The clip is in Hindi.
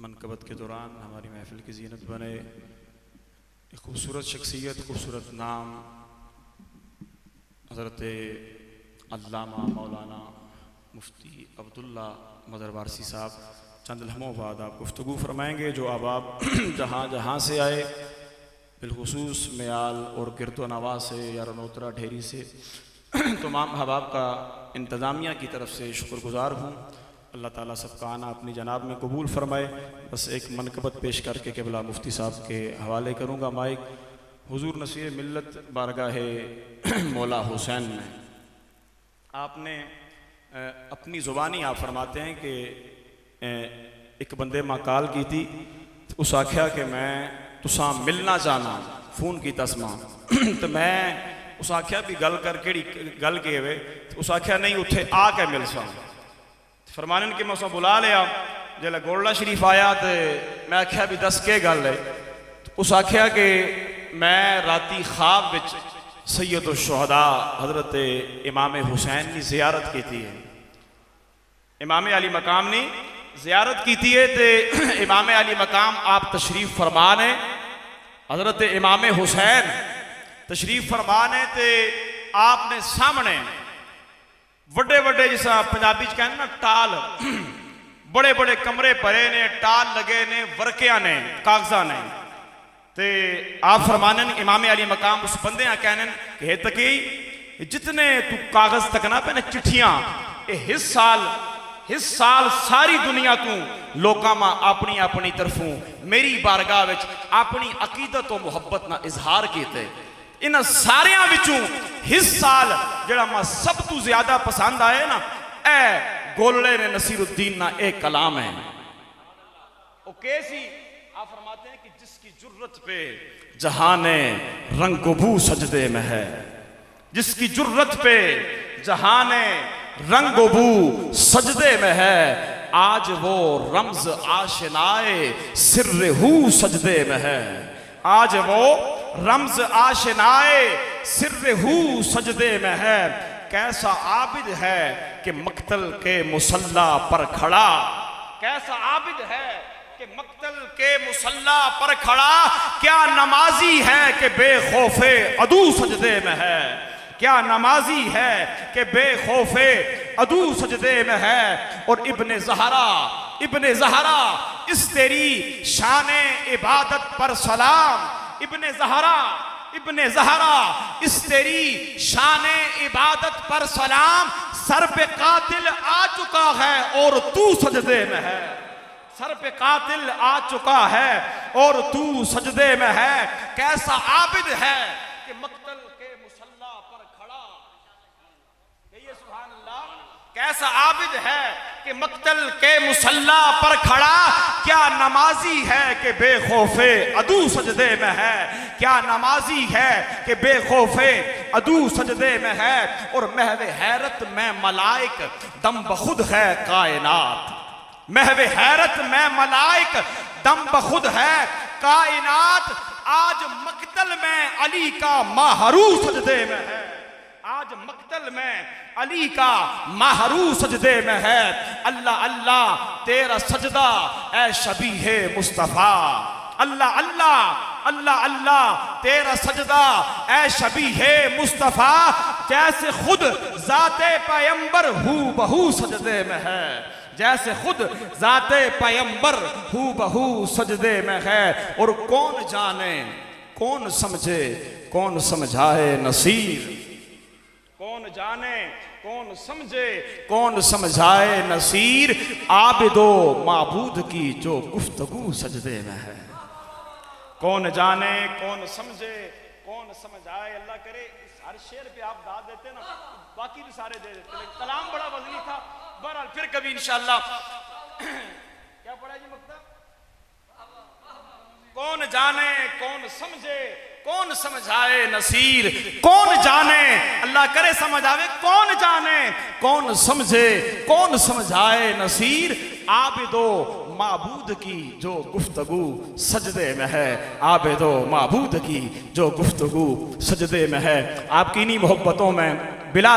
मनकबत के दौरान हमारी महफिल की ज़ीनत बने। एक खूबसूरत शख्सियत, खूबसूरत नाम हज़रत अल्लामा मौलाना मुफ्ती अब्दुल्ला मदर वारसी साहब चंद लम्हों बाद आप गुफ्तगू फरमाएँगे। जो अहबाब जहाँ जहाँ से आए, बिलखुसूस मयाल और गिरदो नवा से या रनोतरा ढेरी से तमाम अहबाब का इंतज़ामिया की तरफ से शुक्रगुज़ार हूँ। अल्लाह ताला सबका आना अपनी जनाब में कबूल फ़रमाए। बस एक मनकबत पेश करके क़िबला मुफ्ती साहब के हवाले करूँगा माइक। हुजूर नसीर मिल्लत बारगाह मौला हुसैन में आपने अपनी ज़ुबानी आप फरमाते हैं कि एक बंदे मां कॉल की थी, उस आख्या कि मैं तुसा मिलना चाहना फ़ोन की तस्मा तो मैं उस आख्या भी गल कर केड़ी गल के वे, उस आख्या नहीं उत्थे आके मिल सा फरमाने कि मैं उस बुला लिया। जल्द गोल्डा शरीफ आया तो मैं आख्या भी दस के गल है, तो उस आख्या कि मैं राती ख्वाब विच सैयद शुहदा हज़रत इमाम हुसैन की ज़ियारत की थी है। इमाम अली मकाम ने ज़ियारत की थी है तो इमाम अली मकाम आप तशरीफ़ फरमान है। हज़रत इमाम हुसैन तशरीफ़ फरमान है तो आपने सामने बड़े बड़े जिसा पंजाबी च कहने ना टाल, बड़े बड़े कमरे भरे ने, टाल लगे ने, वर्किया ने, कागजा ने, ते आप फरमाने इमाम अली मकाम उस बंदे कहने कि हे तकी जितने तू कागज तकना पे ने चिट्ठियां हिस साल सारी दुनिया तू लोकां मां अपनी अपनी तरफों मेरी बारगाह विच अपनी अकीदत और मुहब्बत ना इजहार कीते। इन्हां सारियां विचों हिस साल जिहड़ा मैं सब तू ज्यादा पसंद आए ना, ए गोले ने नसीरुद्दीन ना एक कलाम है। ओ कैसी आप फरमाते हैं कि जिसकी जुर्रत पे जहाने रंगबू सजदे में है, जिसकी जुर्रत पे जहाने रंगबू सजदे में है, आज वो रम्ज आशनाए सिर्रहू सजदे में है। आज वो रम्ज आशनाए सिर्रहू सजदे में है। कैसा आबिद है कि मक्तल के मुसल्ला पर खड़ा, कैसा आबिद है कि मक्तल के मुसल्ला पर खड़ा, क्या नमाजी है कि बेखौफे अदू सजदे में है, क्या नमाजी है कि बेखौफे अदू सजदे में है। और इब्ने ज़हरा इस तेरी शाने इबादत पर सलाम, इब्ने ज़हरा इस तेरी शाने इबादत पर सलाम, सर पे कातिल आ चुका है और तू सजदे में है, सर पे कातिल आ चुका है और तू सजदे में है। कैसा आबिद है कि मक्तल के मुसल्ला पर खड़ा, कहिए सुभान अल्लाह। कैसा आबिद है कि मक्तल के मुसल्ला पर खड़ा, क्या नमाजी है कि बेखौफे अदू सजदे में है, क्या नमाजी है कि बेखौफे अदू सजदे में है। और महवे हैरत में मलाइक दम बखुद है कायनात, महवे हैरत में मलाइक दम बखुद है कायनात। आज मक्तल में अली का माहरू सजदे में है, आज मक्तल में अली का माहरू सजदे में है। अल्लाह अल्लाह तेरा सजदा ए शबीहे मुस्तफ़ा, अल्लाह अल्लाह अल्लाह अल्लाह तेरा सजदा ए शबीहे मुस्तफ़ा। जैसे खुद ज़ाते पैगंबर हू बहू सजदे में है, जैसे खुद ज़ाते पैगंबर हू बहू सजदे में है। और कौन जाने कौन समझे कौन समझाए नसीर, कौन जाने कौन समझे कौन समझाए नसीर। आबिदो माबूद की जो गुफ्तगू सजदे में है, कौन जाने कौन समझे कौन समझाए। अल्लाह करे इस हर शेर पे आप दाद देते ना, बाकी भी सारे दे देते, लेकिन कलाम बड़ा वजनी था। बहरहाल फिर कभी इंशाअल्लाह क्या पढ़ा जी मक्ता। कौन जाने कौन समझे कौन समझाए नसीर, कौन जाने अल्लाह करे समझ आवे, कौन जाने कौन समझे कौन समझाए नसीर। आबिदो माबूद की जो गुफ्तगू सजदे में है, आबिदो माबूद की जो गुफ्तगू सजदे में है। आपकी इन्हीं मोहब्बतों में बिला